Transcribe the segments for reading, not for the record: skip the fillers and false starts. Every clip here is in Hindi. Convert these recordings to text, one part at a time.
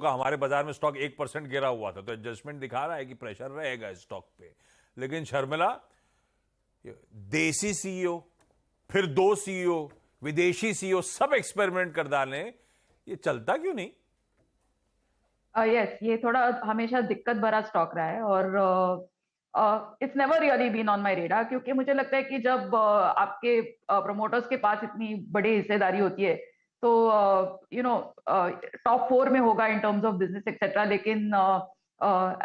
का हमारे बाजार में स्टॉक 1% गिरा हुआ था, तो एडजस्टमेंट दिखा रहा है कि प्रेशर रहेगा स्टॉक पे। लेकिन शर्मिला, देसी सीईओ, फिर 2 सीईओ, विदेशी सीईओ, सब एक्सपेरिमेंट कर डाले, ये चलता क्यों नहीं? यस, ये थोड़ा हमेशा दिक्कत भरा स्टॉक रहा है, और it's never really been on my radar, क्योंकि मुझे लगता है कि जब आपके प्रमोटर्स के पास इतनी बड़ी हिस्सेदारी होती है, तो टॉप 4 में होगा in terms of business etcetera, लेकिन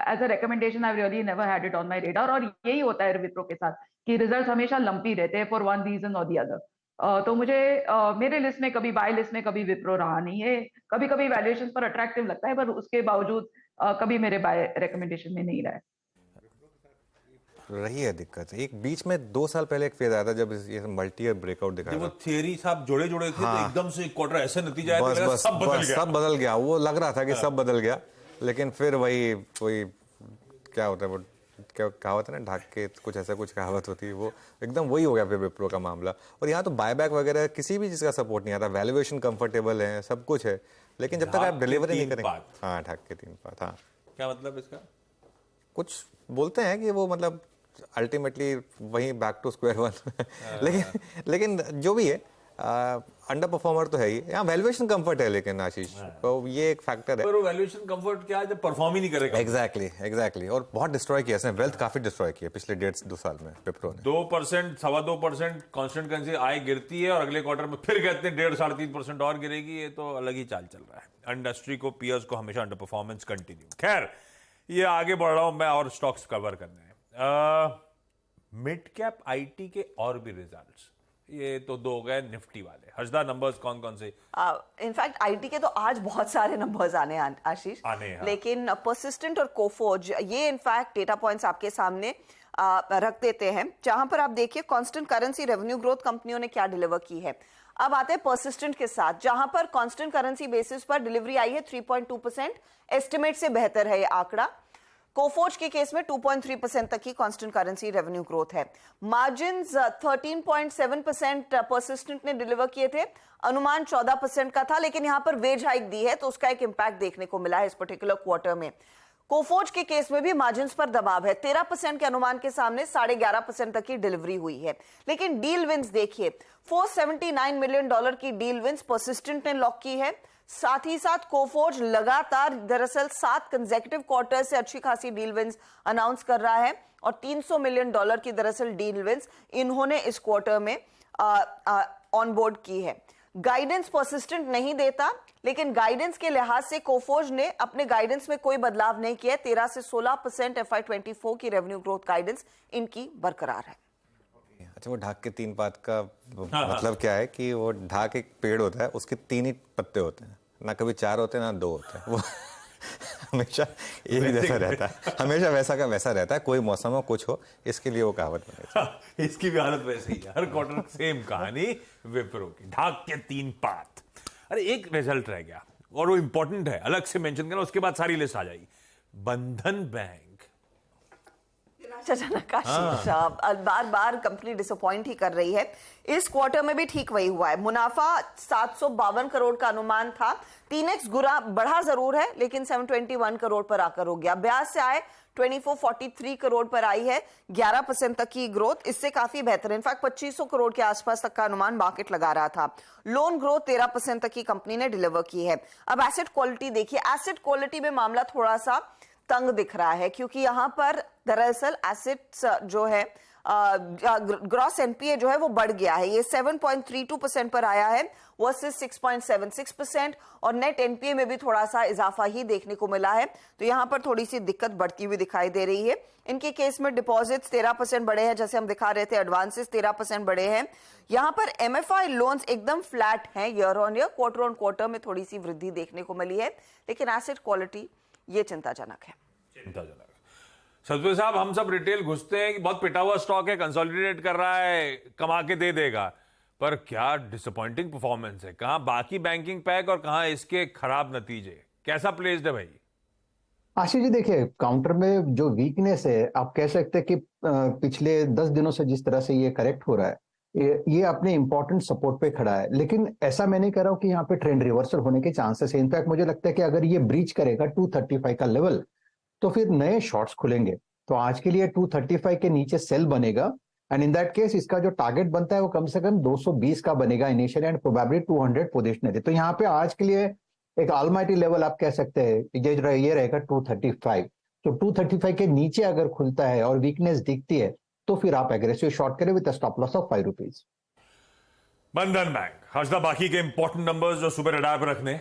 as a recommendation I really never had it on my radar. और यही होता है विप्रो के साथ कि रिजल्ट्स हमेशा लंपी रहते हैं फॉर वन रीजन और दी अदर। तो मुझे मेरे लिस्ट में कभी बाय लिस्ट में कभी विप्रो रहा नहीं है। कभी कभी वैल्यूएशन पर अट्रैक्टिव लगता है, पर उसके बावजूद कभी मेरे बाय रिकमेंडेशन में नहीं रहा है। रही है दिक्कत। एक बीच में 2 साल पहले एक फेज आया था जब ये मल्टी ईयर ब्रेकआउट दिखा वो था। थियरी साहब जोड़े जोड़े थे, हाँ, तो एकदम से एक क्वार्टर ऐसे नतीजा आया, बस तो बस सब बदल बस गया। सब बदल गया। वो लग रहा था कि सब बदल गया, लेकिन फिर वही क्या होता है, वो क्या कहावत है ना, ढाक के कुछ ऐसा कुछ कहावत होती है, वो एकदम वही हो गया फिर विप्रो का मामला। और यहाँ तो बायबैक वगैरह किसी भी चीज़ का सपोर्ट नहीं आता, वैल्यूएशन कंफर्टेबल है, सब कुछ है, लेकिन जब तक आप डिलीवरी नहीं करेंगे। हाँ, ढाक के 3 बात। हाँ, क्या मतलब इसका? कुछ बोलते हैं कि वो मतलब अल्टीमेटली वही बैक टू स्क्वायर वन। लेकिन जो भी है, अंडर परफॉर्मर तो है ही। यहाँ वैल्यूएशन कंफर्ट है, लेकिन आशीष, तो ये एक फैक्टर है। पर वो वैल्यूएशन कंफर्ट क्या है जब परफॉर्म ही नहीं करेगा? एग्जैक्टली। और बहुत डिस्ट्रॉय किया इसने, वेल्थ काफी डिस्ट्रॉय किया पिछले 1.5-2 साल में विप्रो ने। 2%, 2.25% कांस्टेंट करेंसी आय गिरती है, और अगले क्वार्टर में फिर कहते हैं 1.5-3% और गिरेगी। ये तो अलग ही चाल चल रहा है इंडस्ट्री को, पीयर्स को हमेशा अंडर परफॉर्मेंस कंटिन्यू। खैर, ये आगे बढ़ रहा हूं मैं, और स्टॉक्स कवर करने हैं। मिड कैप आईटी के और भी रिजल्ट्स, ये तो 2 गए निफ्टी वाले। हर्षदा, नंबर्स कौन कौन से? इनफैक्ट आईटी के तो आज बहुत सारे नंबर्स आने आशीष, लेकिन परसिस्टेंट और कोफोर्ज, ये इनफैक्ट डेटा पॉइंट्स आपके सामने रख देते हैं, जहां पर आप देखिए कांस्टेंट करेंसी रेवेन्यू ग्रोथ कंपनियों ने क्या डिलीवर की है। अब आते हैं परसिस्टेंट के साथ, जहां पर कांस्टेंट करेंसी बेसिस पर डिलीवरी आई है 3.2%, एस्टिमेट से बेहतर है ये आंकड़ा। कोफोर्ज के केस में 2.3% तक की कांस्टेंट करेंसी रेवेन्यू ग्रोथ है। मार्जिन्स 13.7% परसिस्टेंट ने डिलीवर किए थे, अनुमान 14% का था, लेकिन यहां पर वेज हाइक दी है, तो उसका एक इंपैक्ट देखने को मिला है इस पर्टिकुलर क्वार्टर में। कोफोर्ज के केस में भी मार्जिन्स पर दबाव है, 13% के अनुमान के सामने 11.5% तक की डिलीवरी हुई है। लेकिन डील विंस देखिए, $479 मिलियन की डील विंस परसिस्टेंट ने लॉक की है। साथ ही साथ कोफोर्ज लगातार दरअसल 7 कंसेक्यूटिव क्वार्टर से अच्छी खासी डील विंस अनाउंस कर रहा है, और $300 मिलियन की दरअसल डील विंस इन्होंने इस क्वार्टर में ऑन बोर्ड की है। गाइडेंस परसिस्टेंट नहीं देता, लेकिन गाइडेंस के लिहाज से कोफोर्ज ने अपने गाइडेंस में कोई बदलाव नहीं किया है। 13 से 16% FY24 की रेवेन्यू ग्रोथ गाइडेंस इनकी बरकरार है। अच्छा, वो ढाक के 3 पात का मतलब क्या है कि वो ढाक एक पेड़ होता है, उसके 3 ही पत्ते होते हैं, ना कभी 4 होते हैं ना 2 होते हैं। वो हमेशा एक ही जैसा रहता है, हमेशा वैसा का वैसा रहता है, कोई मौसम हो कुछ हो, इसके लिए वो कहावत बनी। इसकी भी हालत वैसे ही है, हर क्वार्टर सेम कहानी विप्रो की, ढाक के 3 पात। अरे एक रिजल्ट रह गया, और वो इंपॉर्टेंट है, अलग से मेंशन करना, उसके बाद सारी लिस्ट आ जाएगी। बंधन बैंक बार बार कंपनी डिसअपॉइंट ही कर रही है। इस क्वार्टर में भी ठीक वही हुआ है। मुनाफा 752 करोड़ का अनुमान था, 3x गुना बढ़ा जरूर है, लेकिन 721 करोड़ पर आकर हो गया। ब्याज से आए 2443 करोड़ पर आई है, 11% तक की ग्रोथ, इससे काफी बेहतर है। इनफैक्ट 2500 करोड़ के आसपास तक का अनुमान मार्केट लगा रहा था। लोन ग्रोथ 13% तक की कंपनी ने डिलीवर की है। अब एसेट क्वालिटी देखिए, एसेट क्वालिटी में मामला थोड़ा सा तंग दिख रहा है, क्योंकि यहां पर दरअसल एसेट्स जो है ग्रॉस एनपीए जो है वो बढ़ गया है, ये 7.32% पर आया है वर्सेस 6.76%, और नेट एनपीए में भी थोड़ा सा इजाफा ही देखने को मिला है, तो यहां पर थोड़ी सी दिक्कत बढ़ती हुई दिखाई दे रही है। इनके केस में डिपॉजिट्स 13% बढ़े हैं, जैसे हम दिखा रहे थे, एडवांसेस 13% बढ़े हैं। यहां पर एमएफआई लोन्स एकदम फ्लैट हैं year on year, quarter on quarter में थोड़ी सी वृद्धि देखने को मिली है, लेकिन एसेट क्वालिटी ये चिंताजनक है। चिंताजनक। सतपुर साहब, हम सब रिटेल घुसते हैं कि बहुत पिटा हुआ स्टॉक है, कंसोलिडेट कर रहा है, कमा के दे देगा, पर क्या डिसअपॉइंटिंग परफॉर्मेंस है, कहां बाकी बैंकिंग पैक और कहां इसके खराब नतीजे, कैसा प्लेस्ड है भाई? आशीष जी, देखिए काउंटर में जो वीकनेस है, आप कह सकते हैं कि पिछले 10 दिनों से जिस तरह से ये करेक्ट हो रहा है, ये अपने इंपॉर्टेंट सपोर्ट पे खड़ा है, लेकिन ऐसा मैं नहीं कह रहा हूं कि यहाँ पे ट्रेंड रिवर्सल होने के चांसेस है। इनफैक्ट मुझे लगता है कि अगर ये ब्रीच करेगा 235 का लेवल, तो फिर नए शॉर्ट्स खुलेंगे। तो आज के लिए 235 के नीचे सेल बनेगा, एंड इन दैट केस इसका जो टारगेट बनता है वो कम से कम 220 का बनेगा इनिशियली, एंड प्रोबेबली 200 पोजीशन है। तो यहाँ पे आज के लिए एक ऑलमाइटी लेवल आप कह सकते हैं ये रहेगा 235। तो 235 के नीचे अगर खुलता है और वीकनेस दिखती है, तो फिर आप एग्रेसिव शॉर्ट करें with stop loss of 5 rupees. बंधन बैंक, हर्षदा, बाकी के इंपॉर्टेंट नंबर्स जो सुपर रडार पर रखने।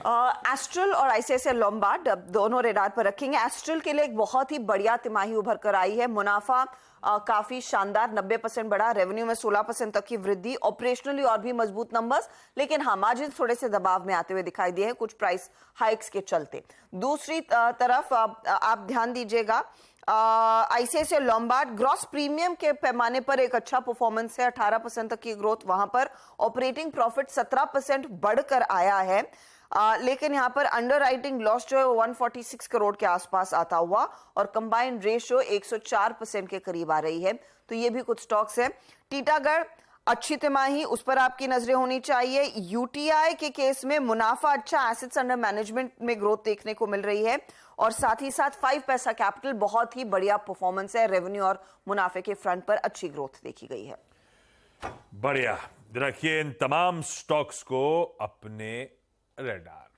एस्ट्रल और आईसीआईसीआई लोम्बार्ड दोनों रडार पर रखेंगे। एस्ट्रल के लिए एक बहुत ही बढ़िया तिमाही उभर कर आई है। मुनाफा काफी शानदार 90% बढ़ा, रेवेन्यू में 16% तक की वृद्धि, ऑपरेशनली और भी मजबूत नंबर्स, लेकिन हाँ मार्जिन थोड़े से दबाव में आते हुए दिखाई दिए हैं कुछ प्राइस हाइक्स के चलते। दूसरी तरफ आप ध्यान दीजिएगा, आईसीआईसीआई लोम्बार्ड ग्रॉस प्रीमियम के पैमाने पर एक अच्छा परफॉर्मेंस है, 18% तक की ग्रोथ वहां पर। ऑपरेटिंग प्रॉफिट 17% बढ़कर आया है, लेकिन यहां पर अंडर राइटिंग लॉस जो है 146 करोड़ के आसपास आता हुआ, और कंबाइंड रेशियो 104% के करीब आ रही है। तो ये भी कुछ स्टॉक्स है। टीटागढ़ अच्छी तिमाही, उस पर आपकी नजरें होनी चाहिए। यूटीआई के केस में मुनाफा अच्छा, एसेट्स अंडर मैनेजमेंट में ग्रोथ देखने को मिल रही है, और साथ ही साथ 5 पैसा कैपिटल बहुत ही बढ़िया परफॉर्मेंस है, रेवेन्यू और मुनाफे के फ्रंट पर अच्छी ग्रोथ देखी गई है। बढ़िया, रखिए इन तमाम स्टॉक्स को अपने रडार।